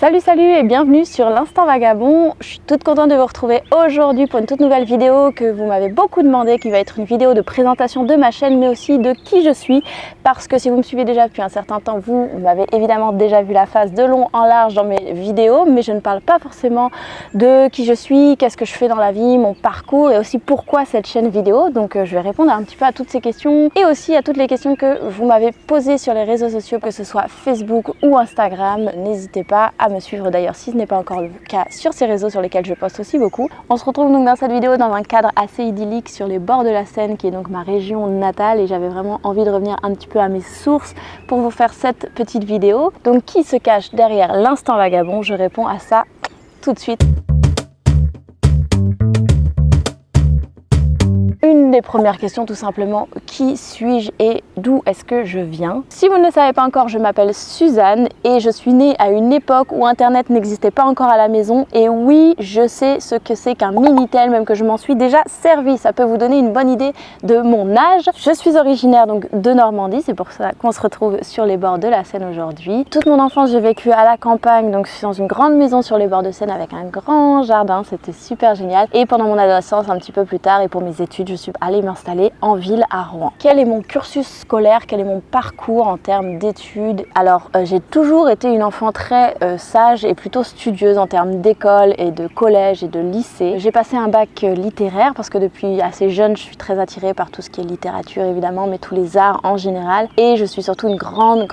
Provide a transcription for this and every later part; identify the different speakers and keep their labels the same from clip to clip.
Speaker 1: Salut et bienvenue sur l'Instant Vagabond. Je suis toute contente de vous retrouver aujourd'hui pour une toute nouvelle vidéo que vous m'avez beaucoup demandé, qui va être une vidéo de présentation de ma chaîne mais aussi de qui je suis, parce que si vous me suivez déjà depuis un certain temps, vous m'avez évidemment déjà vu la face de long en large dans mes vidéos, mais je ne parle pas forcément de qui je suis, qu'est-ce que je fais dans la vie, mon parcours et aussi pourquoi cette chaîne vidéo. Donc je vais répondre un petit peu à toutes ces questions et aussi à toutes les questions que vous m'avez posées sur les réseaux sociaux, que ce soit Facebook ou Instagram. N'hésitez pas à me suivre d'ailleurs si ce n'est pas encore le cas sur ces réseaux sur lesquels je poste aussi beaucoup. On se retrouve donc dans cette vidéo dans un cadre assez idyllique sur les bords de la Seine, qui est donc ma région natale, et j'avais vraiment envie de revenir un petit peu à mes sources pour vous faire cette petite vidéo. Donc qui se cache derrière l'Instant Vagabond? Je réponds à ça tout de suite. Une des premières questions, tout simplement, qui suis-je et d'où est-ce que je viens? Si vous ne le savez pas encore, je m'appelle Suzanne et je suis née à une époque où Internet n'existait pas encore à la maison. Et oui, je sais ce que c'est qu'un Minitel, même que je m'en suis déjà servi. Ça peut vous donner une bonne idée de mon âge. Je suis originaire donc de Normandie, c'est pour ça qu'on se retrouve sur les bords de la Seine aujourd'hui. Toute mon enfance, j'ai vécu à la campagne, donc je suis dans une grande maison sur les bords de Seine avec un grand jardin. C'était super génial. Et pendant mon adolescence, un petit peu plus tard, et pour mes études, je suis allée m'installer en ville à Rouen. Quel est mon cursus scolaire? Quel est mon parcours en termes d'études? Alors j'ai toujours été une enfant très sage et plutôt studieuse en termes d'école et de collège et de lycée. J'ai passé un bac littéraire parce que depuis assez jeune je suis très attirée par tout ce qui est littérature évidemment, mais tous les arts en général, et je suis surtout une grande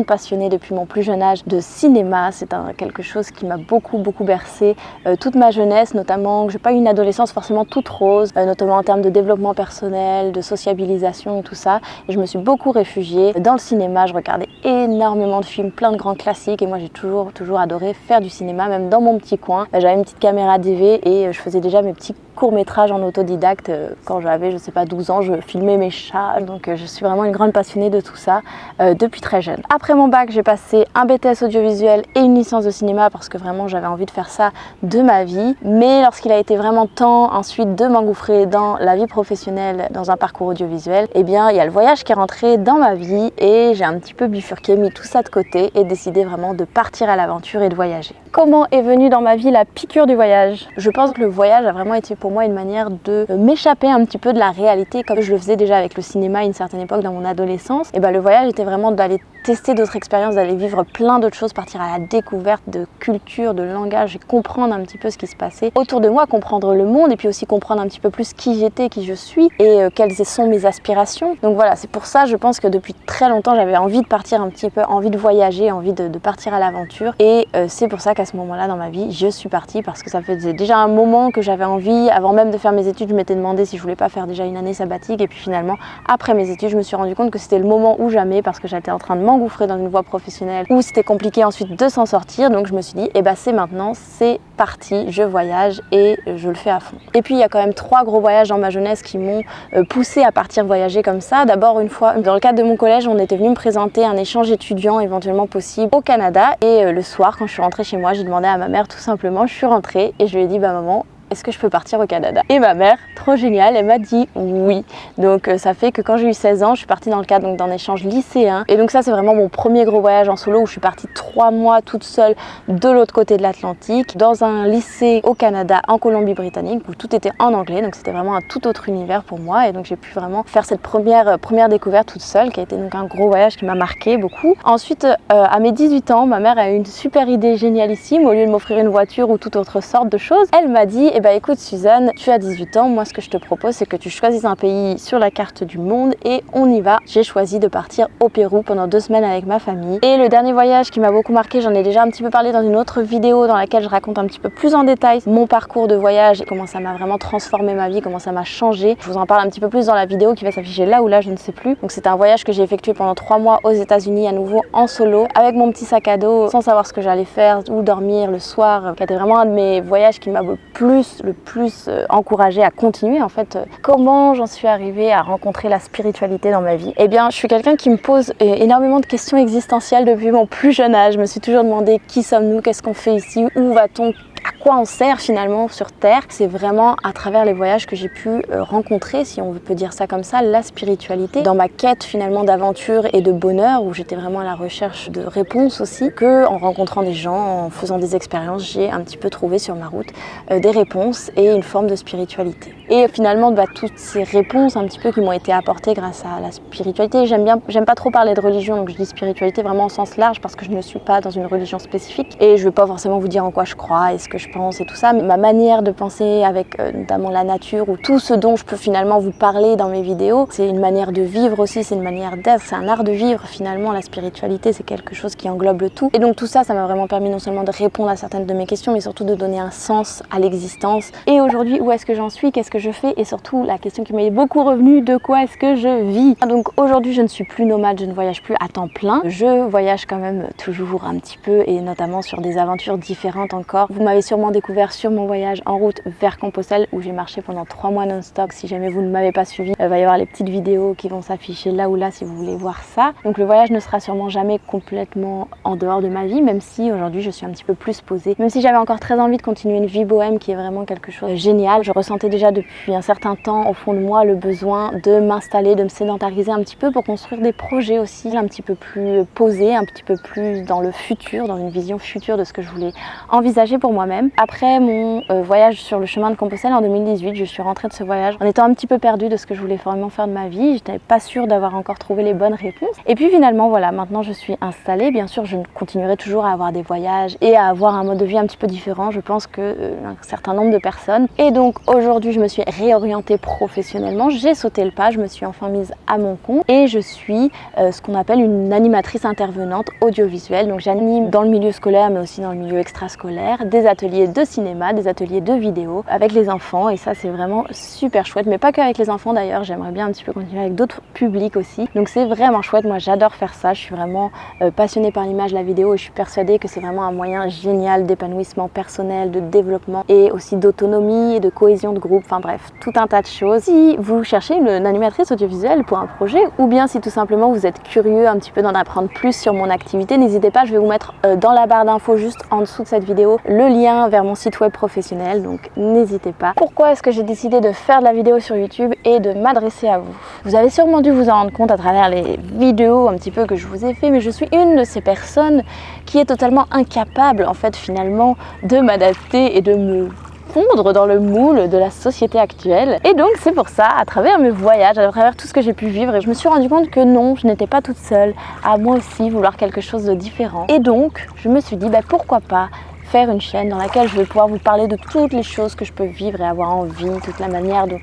Speaker 1: passionnée depuis mon plus jeune âge de cinéma. C'est quelque chose qui m'a beaucoup bercé toute ma jeunesse, notamment. J'ai pas eu une adolescence forcément toute rose, notamment en termes de développement personnel, de sociabilisation et tout ça. Et je me suis beaucoup réfugiée dans le cinéma. Je regardais énormément de films, plein de grands classiques, et moi j'ai toujours adoré faire du cinéma, même dans mon petit coin. J'avais une petite caméra DV et je faisais déjà mes petits courts-métrages en autodidacte quand j'avais, je sais pas, 12 ans. Je filmais mes chats, donc je suis vraiment une grande passionnée de tout ça depuis très jeune. Après mon bac, j'ai passé un BTS audiovisuel et une licence de cinéma parce que vraiment j'avais envie de faire ça de ma vie. Mais lorsqu'il a été vraiment temps ensuite de m'engouffrer dans la vie professionnelle, dans un parcours audiovisuel, eh bien il y a le voyage qui est rentré dans ma vie et j'ai un petit peu bifurqué, mis tout ça de côté et décidé vraiment de partir à l'aventure et de voyager. Comment est venue dans ma vie la piqûre du voyage? Je pense que le voyage a vraiment été pour moi une manière de m'échapper un petit peu de la réalité, comme je le faisais déjà avec le cinéma à une certaine époque dans mon adolescence. Et le voyage était vraiment d'aller tester d'autres expériences, d'aller vivre plein d'autres choses, partir à la découverte de culture, de langage, et comprendre un petit peu ce qui se passait autour de moi, comprendre le monde et puis aussi comprendre un petit peu plus qui j'étais, qui je suis et quelles sont mes aspirations. Donc voilà, c'est pour ça je pense que depuis très longtemps j'avais envie de partir un petit peu, envie de voyager, envie de partir à l'aventure, et c'est pour ça qu'à ce moment-là dans ma vie je suis partie, parce que ça faisait déjà un moment que j'avais envie. Avant même de faire mes études, je m'étais demandé si je voulais pas faire déjà une année sabbatique, et puis finalement après mes études je me suis rendu compte que c'était le moment ou jamais, parce que j'étais en train de m'engouffrer dans une voie professionnelle où c'était compliqué ensuite de s'en sortir. Donc je me suis dit c'est maintenant, c'est parti, je voyage et je le fais à fond. Et puis il y a quand même 3 gros voyages dans ma jeunesse qui m'ont poussé à partir voyager comme ça. D'abord, une fois dans le cadre de mon collège, on était venu me présenter un échange étudiant éventuellement possible au Canada, et le soir quand je suis rentrée chez moi, j'ai demandé à ma mère tout simplement, je suis rentrée et je lui ai dit maman, est-ce que je peux partir au Canada? Et ma mère, trop géniale, elle m'a dit oui. Donc ça fait que quand j'ai eu 16 ans, je suis partie dans le cadre d'un échange lycéen. Et donc ça, c'est vraiment mon premier gros voyage en solo, où je suis partie 3 mois toute seule de l'autre côté de l'Atlantique, dans un lycée au Canada, en Colombie-Britannique, où tout était en anglais. Donc c'était vraiment un tout autre univers pour moi. Et donc j'ai pu vraiment faire cette première découverte toute seule, qui a été donc un gros voyage qui m'a marqué beaucoup. Ensuite, à mes 18 ans, ma mère a eu une super idée génialissime. Au lieu de m'offrir une voiture ou toute autre sorte de choses, elle m'a dit écoute Suzanne, tu as 18 ans, moi ce que je te propose c'est que tu choisisses un pays sur la carte du monde et on y va. J'ai choisi de partir au Pérou pendant 2 semaines avec ma famille. Et le dernier voyage qui m'a beaucoup marqué, j'en ai déjà un petit peu parlé dans une autre vidéo dans laquelle je raconte un petit peu plus en détail mon parcours de voyage et comment ça m'a vraiment transformé ma vie, comment ça m'a changé. Je vous en parle un petit peu plus dans la vidéo qui va s'afficher là ou là, je ne sais plus. Donc c'était un voyage que j'ai effectué pendant 3 mois aux États-Unis, à nouveau en solo, avec mon petit sac à dos, sans savoir ce que j'allais faire, où dormir le soir, qui était vraiment un de mes voyages qui m'a le plus encouragée à continuer. En fait, comment j'en suis arrivée à rencontrer la spiritualité dans ma vie? Eh bien, je suis quelqu'un qui me pose énormément de questions existentielles depuis mon plus jeune âge. Je me suis toujours demandé qui sommes-nous, qu'est-ce qu'on fait ici, où va-t-on, à quoi on sert finalement sur Terre. C'est vraiment à travers les voyages que j'ai pu rencontrer, si on peut dire ça comme ça, la spiritualité. Dans ma quête finalement d'aventure et de bonheur, où j'étais vraiment à la recherche de réponses aussi, que en rencontrant des gens, en faisant des expériences, j'ai un petit peu trouvé sur ma route des réponses et une forme de spiritualité. Et finalement, toutes ces réponses un petit peu qui m'ont été apportées grâce à la spiritualité, j'aime pas trop parler de religion, donc je dis spiritualité vraiment au sens large parce que je ne suis pas dans une religion spécifique et je ne vais pas forcément vous dire en quoi je crois et ce que je pense et tout ça, mais ma manière de penser avec notamment la nature ou tout ce dont je peux finalement vous parler dans mes vidéos, c'est une manière de vivre aussi, c'est une manière d'être, c'est un art de vivre finalement. La spiritualité, c'est quelque chose qui englobe le tout. Et donc tout ça, ça m'a vraiment permis non seulement de répondre à certaines de mes questions, mais surtout de donner un sens à l'existence. Et aujourd'hui, où est-ce que j'en suis, qu'est-ce que je fais, et surtout la question qui m'est beaucoup revenue, de quoi est-ce que je vis. Donc aujourd'hui, je ne suis plus nomade, je ne voyage plus à temps plein. Je voyage quand même toujours un petit peu et notamment sur des aventures différentes encore. Vous m'avez sûrement découvert sur mon voyage en route vers Compostelle où j'ai marché pendant 3 mois non-stop. Si jamais vous ne m'avez pas suivi, il va y avoir les petites vidéos qui vont s'afficher là ou là si vous voulez voir ça. Donc le voyage ne sera sûrement jamais complètement en dehors de ma vie, même si aujourd'hui je suis un petit peu plus posée. Même si j'avais encore très envie de continuer une vie bohème qui est vraiment quelque chose de génial. Je ressentais déjà depuis un certain temps au fond de moi le besoin de m'installer, de me sédentariser un petit peu pour construire des projets aussi un petit peu plus posés, un petit peu plus dans le futur, dans une vision future de ce que je voulais envisager pour moi-même. Après mon voyage sur le chemin de Compostelle en 2018, je suis rentrée de ce voyage en étant un petit peu perdue de ce que je voulais vraiment faire de ma vie. J'étais pas sûre d'avoir encore trouvé les bonnes réponses. Et puis finalement voilà, maintenant je suis installée. Bien sûr, je continuerai toujours à avoir des voyages et à avoir un mode de vie un petit peu différent. Je pense que un certain nombre de personnes. Et donc aujourd'hui, je me suis réorientée professionnellement. J'ai sauté le pas, je me suis enfin mise à mon compte et je suis ce qu'on appelle une animatrice intervenante audiovisuelle. Donc j'anime dans le milieu scolaire mais aussi dans le milieu extrascolaire des ateliers de cinéma, des ateliers de vidéo avec les enfants et ça c'est vraiment super chouette, mais pas que avec les enfants d'ailleurs, j'aimerais bien un petit peu continuer avec d'autres publics aussi. Donc c'est vraiment chouette, moi j'adore faire ça, je suis vraiment passionnée par l'image, la vidéo et je suis persuadée que c'est vraiment un moyen génial d'épanouissement personnel, de développement et aussi d'autonomie et de cohésion de groupe, enfin bref, tout un tas de choses. Si vous cherchez une animatrice audiovisuelle pour un projet ou bien si tout simplement vous êtes curieux un petit peu d'en apprendre plus sur mon activité, n'hésitez pas, je vais vous mettre dans la barre d'infos juste en dessous de cette vidéo le lien vers mon site web professionnel, donc n'hésitez pas. Pourquoi est-ce que j'ai décidé de faire de la vidéo sur YouTube et de m'adresser à vous? Vous avez sûrement dû vous en rendre compte à travers les vidéos un petit peu que je vous ai fait, mais je suis une de ces personnes qui est totalement incapable en fait finalement de m'adapter et de me fondre dans le moule de la société actuelle. Et donc c'est pour ça, à travers mes voyages, à travers tout ce que j'ai pu vivre, je me suis rendu compte que non, je n'étais pas toute seule à moi aussi vouloir quelque chose de différent. Et donc je me suis dit pourquoi pas faire une chaîne dans laquelle je vais pouvoir vous parler de toutes les choses que je peux vivre et avoir envie, toute la manière dont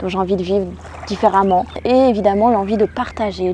Speaker 1: j'ai envie de vivre différemment. Et évidemment l'envie de partager,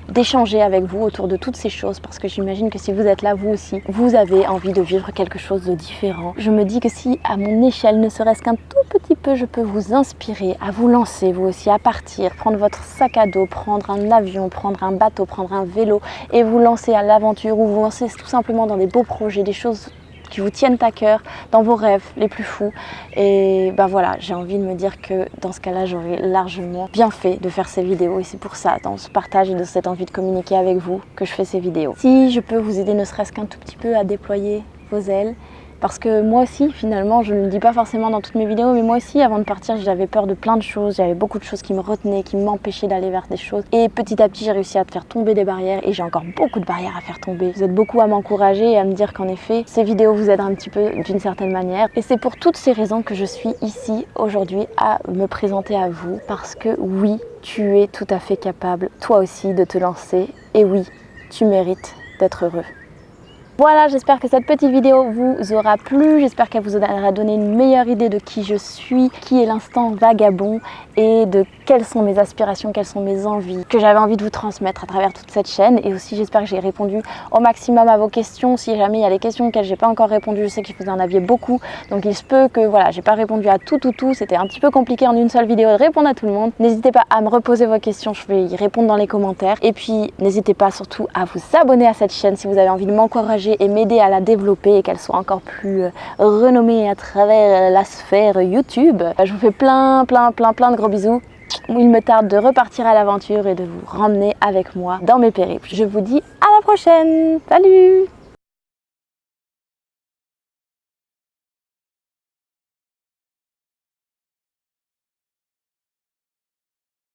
Speaker 1: d'échanger avec vous autour de toutes ces choses parce que j'imagine que si vous êtes là, vous aussi, vous avez envie de vivre quelque chose de différent. Je me dis que si à mon échelle, ne serait-ce qu'un tout petit peu, je peux vous inspirer à vous lancer vous aussi, à partir, prendre votre sac à dos, prendre un avion, prendre un bateau, prendre un vélo et vous lancer à l'aventure ou vous lancer tout simplement dans des beaux projets, des choses qui vous tiennent à cœur, dans vos rêves les plus fous. Et voilà, j'ai envie de me dire que dans ce cas-là, j'aurais largement bien fait de faire ces vidéos. Et c'est pour ça, dans ce partage et de cette envie de communiquer avec vous, que je fais ces vidéos. Si je peux vous aider ne serait-ce qu'un tout petit peu à déployer vos ailes, parce que moi aussi, finalement, je ne le dis pas forcément dans toutes mes vidéos, mais moi aussi, avant de partir, j'avais peur de plein de choses. J'avais beaucoup de choses qui me retenaient, qui m'empêchaient d'aller vers des choses. Et petit à petit, j'ai réussi à faire tomber des barrières et j'ai encore beaucoup de barrières à faire tomber. Vous êtes beaucoup à m'encourager et à me dire qu'en effet, ces vidéos vous aident un petit peu d'une certaine manière. Et c'est pour toutes ces raisons que je suis ici aujourd'hui à me présenter à vous. Parce que oui, tu es tout à fait capable, toi aussi, de te lancer. Et oui, tu mérites d'être heureux. Voilà, j'espère que cette petite vidéo vous aura plu, j'espère qu'elle vous aura donné une meilleure idée de qui je suis, qui est l'instant vagabond et de quelles sont mes aspirations, quelles sont mes envies que j'avais envie de vous transmettre à travers toute cette chaîne. Et aussi j'espère que j'ai répondu au maximum à vos questions. Si jamais il y a des questions auxquelles j'ai pas encore répondu, je sais que vous en aviez beaucoup, donc il se peut que voilà, j'ai pas répondu à tout, c'était un petit peu compliqué en une seule vidéo de répondre à tout le monde. N'hésitez pas à me reposer vos questions, je vais y répondre dans les commentaires. Et puis n'hésitez pas surtout à vous abonner à cette chaîne si vous avez envie de m'encourager et m'aider à la développer et qu'elle soit encore plus renommée à travers la sphère YouTube. Je vous fais plein de gros bisous. Il me tarde de repartir à l'aventure et de vous ramener avec moi dans mes périples. Je vous dis à la prochaine. Salut!